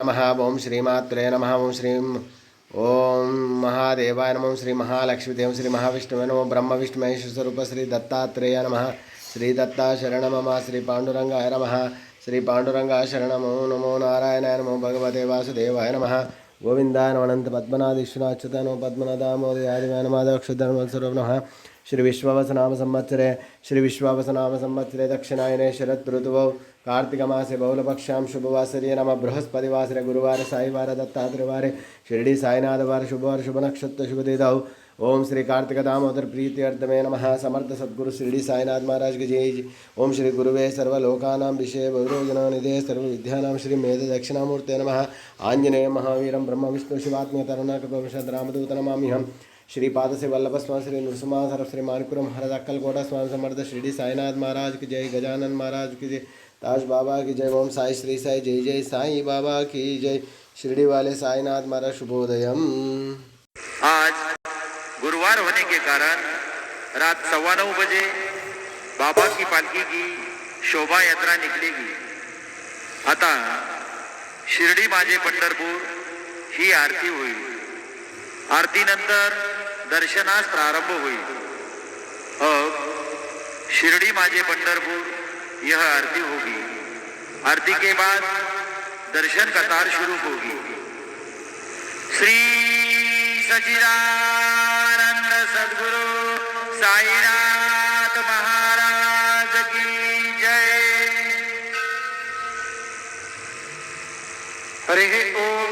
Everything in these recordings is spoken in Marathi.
नमः। ओम श्रीमात्रे नमः। ओम श्री ओम महादेवाय नमः। ओम श्री महालक्ष्मीदेव श्री महाविष्णुवे नमः। ब्रह्म विष्णु महेश स्वरूप श्री दत्तात्रेय नमः। श्री दत्ता शरण मम। श्री पांडुरंगाय नमः। श्री पांडुरंगाय शरणमो नमो नारायणाय नमो भगवते वासुदेवाय नमः। गोविंदाय नमः। अनंत पद्मनाथ विश्वनाथ नमो पद्मनादामोदयादिवाय नमः। अक्षरधर्मस्वरूप नमः। श्री विश्वावसनाम संवत्सरे श्री विश्वावसनाम संवत्सरे दक्षिणायने शरद ऋतुवौ कार्तिक मासे बहुलपक्षां शुभवासरे नमः। बृहस्पतिवासरे गुरुवार साईवार दत्तात्रेयवारे शिरडी साईनाथवार शुभवार शुभ नक्षत्र शुभ तिथौ। ओम श्री कार्तिक दामोदर प्रीत्यर्थमे नमः। समर्थ सद्गुरु शिरडी साईनाथ महाराज की जय। ओम श्री गुरुवे सर्वलोकानां विषये बहुरोजननिधे सर्वविद्यानां श्री मेध दक्षिणामूर्ते नमः। आंजनेय महावीरं ब्रह्म विष्णु शिवात्म्य तरुणकपविशद रामदूत नमाम्यहम्। श्रीपाद से वल्लभ स्वामी श्री नृसिम्हा सरफ श्री मानपुरम हर अक्कलकोटा स्वामी समर्थ शिरडी साईनाथ महाराज की जय। गजानन महाराज की जय। ताज बाबा की जय। ओम साई श्री साई जय जय साई बाबा की जय। शिरडी वाले साईनाथ महाराज शुभोदयम। आज गुरुवार होने के कारण रात 9:15 बजे बाबा की पालकी की शोभा यात्रा निकलेगी। आता शिर्डी माझे पंढरपूर ही आरती होईल। आरती नंतर दर्शनास प्रारंभ होईल। अब शिर्डी माझे पंढरपुर यह आरती होगी। आरती के बाद दर्शन कतार शुरू होगी। श्री सच्चिदानंद सद्गुरु साईनाथ महाराज की जय। हरि ओम।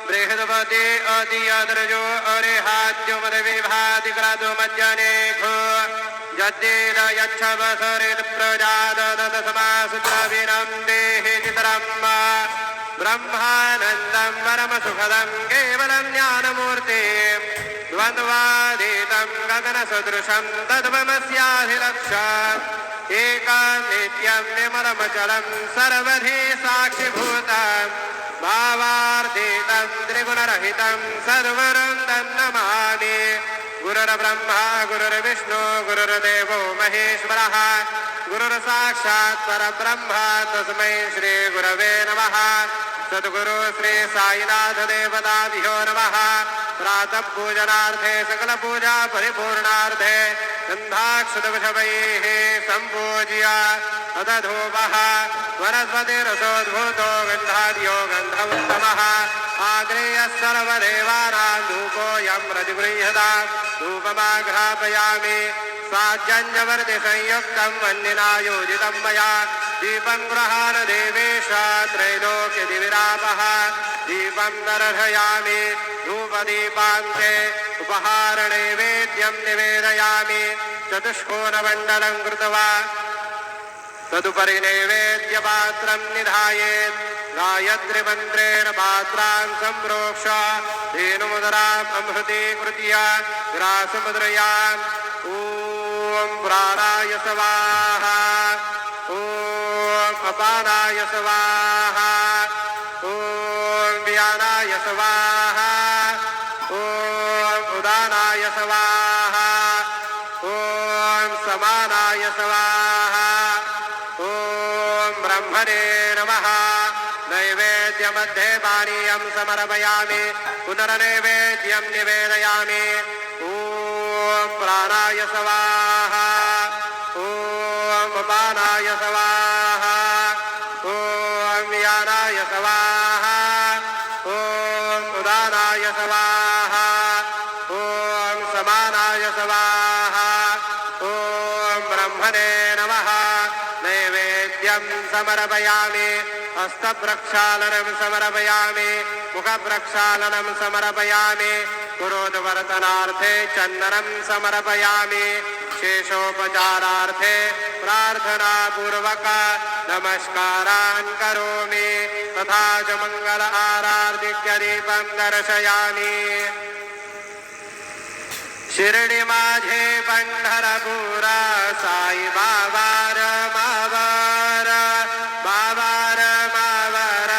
बृहस्पति अतियाद्रजो अरिहाद्यो मदविभादिग्रादो मज्जनेखो यद्देद यच्छवसरित प्रजाददत समासुत्रविरं देहि चित्रं ब्रह्मानन्दं परमसुखदं केवलं ज्ञानमूर्तिं द्वन्द्वातीतं गगनसदृशं तद्वमस्याधिलक्ष्यम् एकं नित्यं विमलमचलं सर्वधि साक्षिभूतं भावार्थितं त्रिगुणरहितं सद्गुरुं तन्नमामि। गुरुर्ब्रह्मा गुरुर्विष्णु गुरुर्देवो महेश्वरः गुरुर्साक्षात् परब्रह्म तस्मै श्री गुरवे नमः। सद्गुरु श्री साईनाथ देवताभ्यो नमः। प्रातः पूजनार्थे सकल पूजा परिपूर्णार्थे गन्धाक्षतवशवैः सम्पूज्य अदधूपः वनस्पतिरसोद्भूतो गन्धाद्यो गन्धोत्तमः आग्नेयः सर्वदेवानां धूपोऽयं प्रतिगृह्यताम् धूपमाघ्रापयामि। साज्जन्यवर्तिसंयुक्तं वह्निना योजितं मया दीपं गृहाण देवेश त्रैलोक्यदिविरापः दीपं दर्शयामि। धूपदीपान्ते उपहारनैवेद्यं निवेदयामि। चतुष्कोणमण्डलं कृत्वा तदुपरि नैवेद्यपात्रं निधायेत्। गायत्रीमन्त्रेण पात्रां सम्प्रोक्ष धेनुमुदराम् अमृतीकृत्य ग्रासमुद्रयाम् ॐ प्राणाय स्वाहा ॐ अपानाय स्वाहा ॐ व्यानाय स्वाहा ॐ उदानाय स्वाहा ॐ समानाय स्वाहा ॐ ब्रह्मणे नमः। नैवेद्यमध्ये पानीयं समर्पयामि। पुनर्नैवेद्यं निवेदयामि। ॐ प्राणाय स्वाहा ॐ अपानाय स्वाहा ॐ व्यानाय स्वाहा ॐ उदानाय स्वाहा ॐ समानाय स्वाहा ॐ ब्रह्मणे नमः। नैवेद्यं समर्पयामि। हस्तप्रक्षालनं समर्पयामि। मुखप्रक्षालनं समर्पयामि। पुरोधवर्तनार्थे चन्दनं समर्पयामि। शेषोपचारार्थे प्रार्थनापूर्वक नमस्कारान् करोमि। तथा च मङ्गल आरार्दिक्यदीपं दर्शयामि। शिर्डी माझे पंढरपूर साई बाबा रमावर बाबा रमावर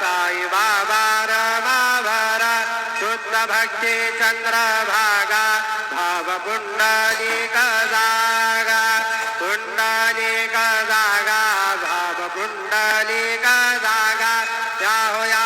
साई बाबा रमावर शुद्ध भक्ती चंद्रभागा भाव पुंडलिक जागा पुंडलिक जागा भाव पुंडलिक जागा त्या होया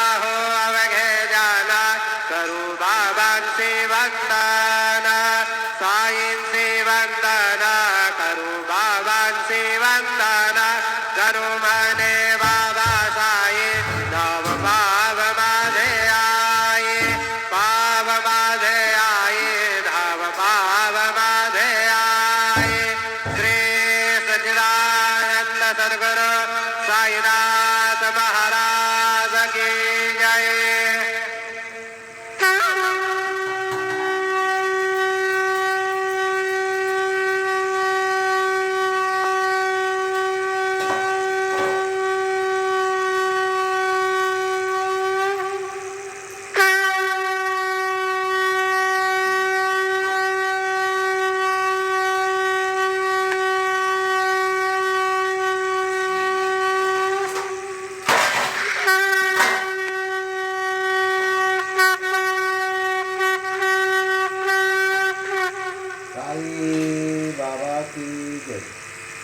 की जय,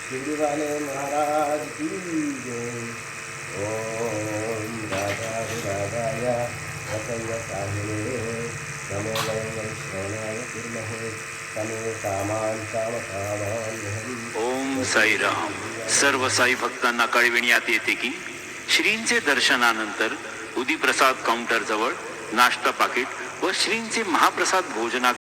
शिर्डी वाले महाराज की जय। ओम राधा राधाय रतय साहिने नमो वैष्णवाय विद्महे तमे कामान कामकामान्यहम्। ओम साईराम। सर्व साई भक्तांना कळविण्यात येते की श्रींचे दर्शनानंतर उदी प्रसाद काउंटर जवळ नाश्ता पाकिट व श्रींचे महाप्रसाद भोजना